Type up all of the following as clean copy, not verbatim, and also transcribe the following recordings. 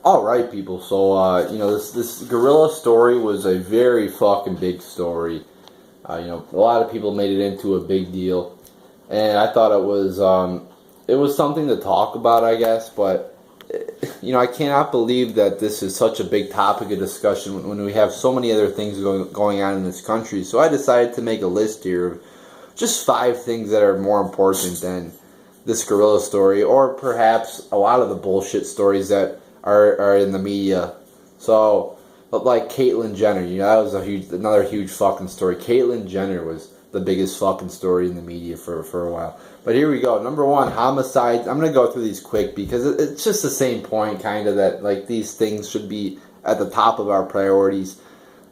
All right, people. So, this gorilla story was a very fucking big story. A lot of people made it into a big deal, and I thought it was something to talk about, I guess. But I cannot believe that this is such a big topic of discussion when we have so many other things going on in this country. So I decided to make a list here of just 5 things that are more important than this gorilla story, or perhaps a lot of the bullshit stories that are in the media. So, like Caitlyn Jenner, that was another huge fucking story. Caitlyn Jenner was the biggest fucking story in the media for a while. But here we go. Number 1, homicides. I'm gonna go through these quick because it's just the same point, kind of, that like these things should be at the top of our priorities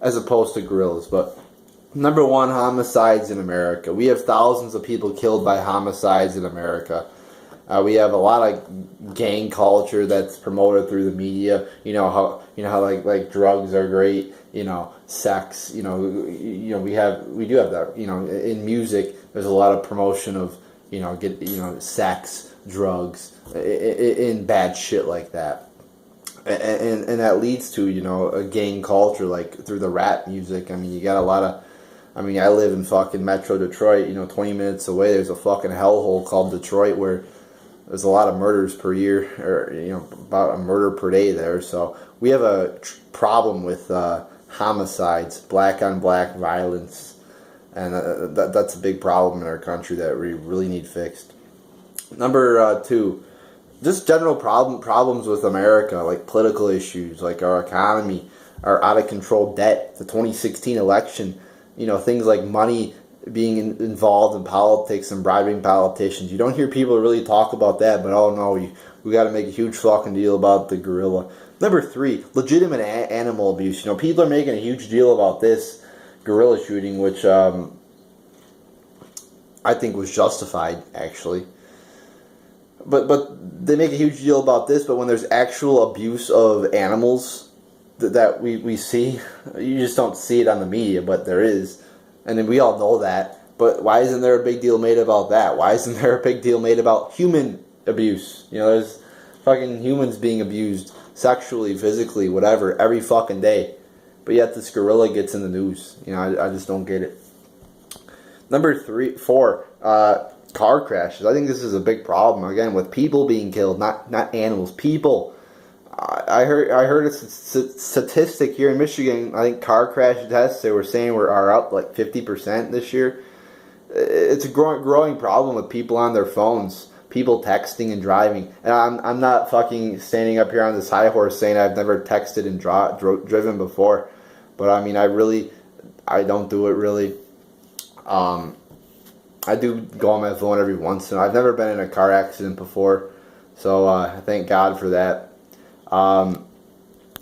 as opposed to gorillas. But number 1, homicides in America. We have thousands of people killed by homicides in America. We have a lot of gang culture that's promoted through the media. How like drugs are great. Sex. We do have that. In music, there's a lot of promotion of sex, drugs, in bad shit like that, and that leads to a gang culture like through the rap music. I mean, you got a lot of. I mean, I live in fucking Metro Detroit. 20 minutes away, there's a fucking hellhole called Detroit where there's a lot of murders per year, or about a murder per day there. So we have a problem with homicides, black on black violence, and that's a big problem in our country that we really need fixed. Number 2, just general problems with America, like political issues, like our economy, our out of control debt, the 2016 election, things like money being involved in politics and bribing politicians. You don't hear people really talk about that, but oh no, we got to make a huge fucking deal about the gorilla. Number 3, legitimate animal abuse. People are making a huge deal about this gorilla shooting, which I think was justified, actually. But they make a huge deal about this, but when there's actual abuse of animals that we see, you just don't see it on the media, but there is. And then we all know that, but why isn't there a big deal made about that? Why isn't there a big deal made about human abuse? There's fucking humans being abused sexually, physically, whatever, every fucking day. But yet this gorilla gets in the news. I just don't get it. Number 4, car crashes. I think this is a big problem, again, with people being killed, not animals, people. I heard a statistic here in Michigan. I think car crash deaths, they were saying, are up like 50% this year. It's a growing problem with people on their phones, people texting and driving. And I'm not fucking standing up here on this high horse saying I've never texted and driven before, but I mean I don't do it really. I do go on my phone every once in a while. I've never been in a car accident before, so I thank God for that. I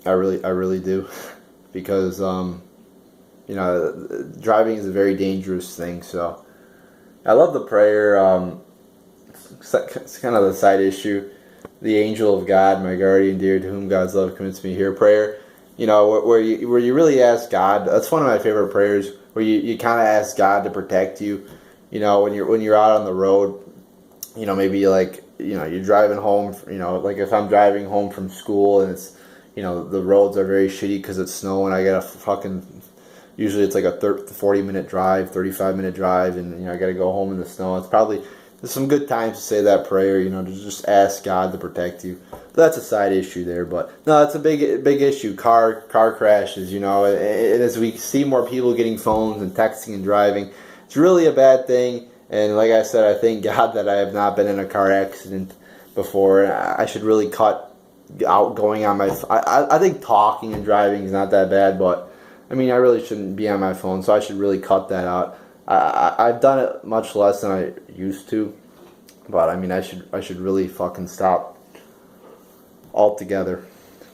really do, because driving is a very dangerous thing. So I love the prayer. It's kind of the side issue. The angel of God, my guardian dear, to whom God's love commits me here. Prayer, where you really ask God. That's one of my favorite prayers, where you kind of ask God to protect you. When you're out on the road, maybe like. You're driving home, like if I'm driving home from school and it's, the roads are very shitty because it's snowing, I got usually it's like a 40-minute drive, 35-minute drive, and, I got to go home in the snow. There's some good times to say that prayer, to just ask God to protect you. But that's a side issue there, but no, it's a big issue, car crashes, and as we see more people getting phones and texting and driving, it's really a bad thing. And like I said, I thank God that I have not been in a car accident before. I should really cut out going on my... I think talking and driving is not that bad, but I mean, I really shouldn't be on my phone, so I should really cut that out. I've done it much less than I used to, but I mean, I should really fucking stop altogether.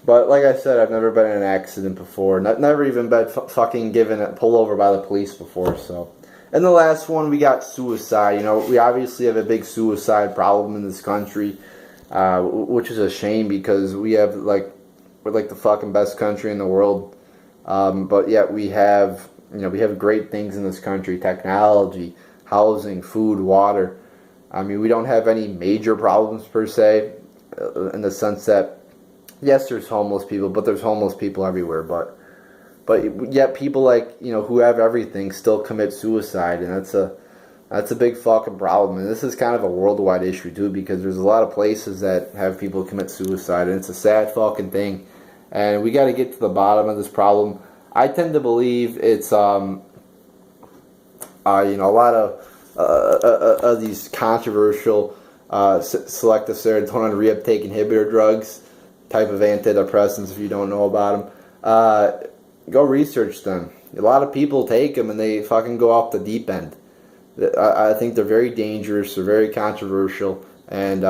But like I said, I've never been in an accident before. Never even been fucking pulled over by the police before, so... And the last one, we got suicide. We obviously have a big suicide problem in this country, which is a shame because we're like the fucking best country in the world. But yet we have great things in this country: technology, housing, food, water. I mean, we don't have any major problems per se, in the sense that yes, there's homeless people, but there's homeless people everywhere. But yet people like, who have everything still commit suicide, and that's a big fucking problem. And this is kind of a worldwide issue too, because there's a lot of places that have people commit suicide, and it's a sad fucking thing. And we got to get to the bottom of this problem. I tend to believe it's a lot of these controversial selective serotonin reuptake inhibitor drugs, type of antidepressants. If you don't know about them, go research them. A lot of people take them and they fucking go off the deep end. I think they're very dangerous. They're very controversial, and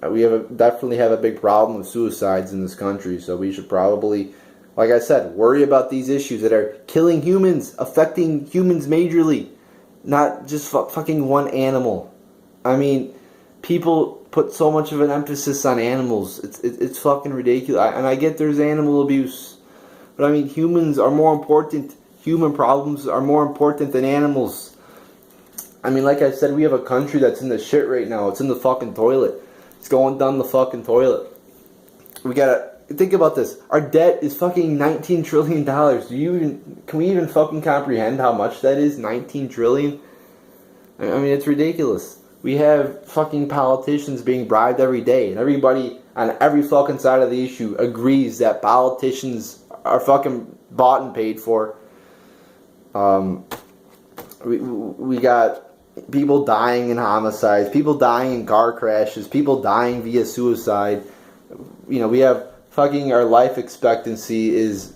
we definitely have a big problem with suicides in this country. So we should probably, like I said, worry about these issues that are killing humans, affecting humans majorly, not just fucking one animal. I mean, people put so much of an emphasis on animals. It's fucking ridiculous. And I get there's animal abuse, but I mean, humans are more important. Human problems are more important than animals. I mean, like I said, we have a country that's in the shit right now. It's in the fucking toilet. It's going down the fucking toilet. We gotta think about this. Our debt is fucking $19 trillion. Can we even fucking comprehend how much that is? 19 trillion? I mean, it's ridiculous. We have fucking politicians being bribed every day, and everybody on every fucking side of the issue agrees that politicians are fucking bought and paid for. We got people dying in homicides, people dying in car crashes, people dying via suicide. We have fucking our life expectancy is,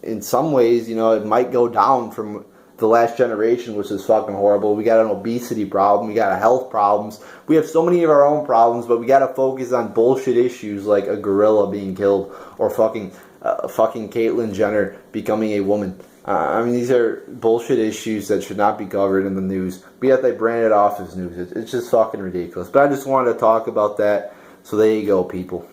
in some ways, it might go down from the last generation, which is fucking horrible. We got an obesity problem, we got a health problems. We have so many of our own problems, but we got to focus on bullshit issues like a gorilla being killed or fucking Caitlyn Jenner becoming a woman. I mean, these are bullshit issues that should not be covered in the news, but yet they brand it off as news. It's just fucking ridiculous. But I just wanted to talk about that, so there you go, people.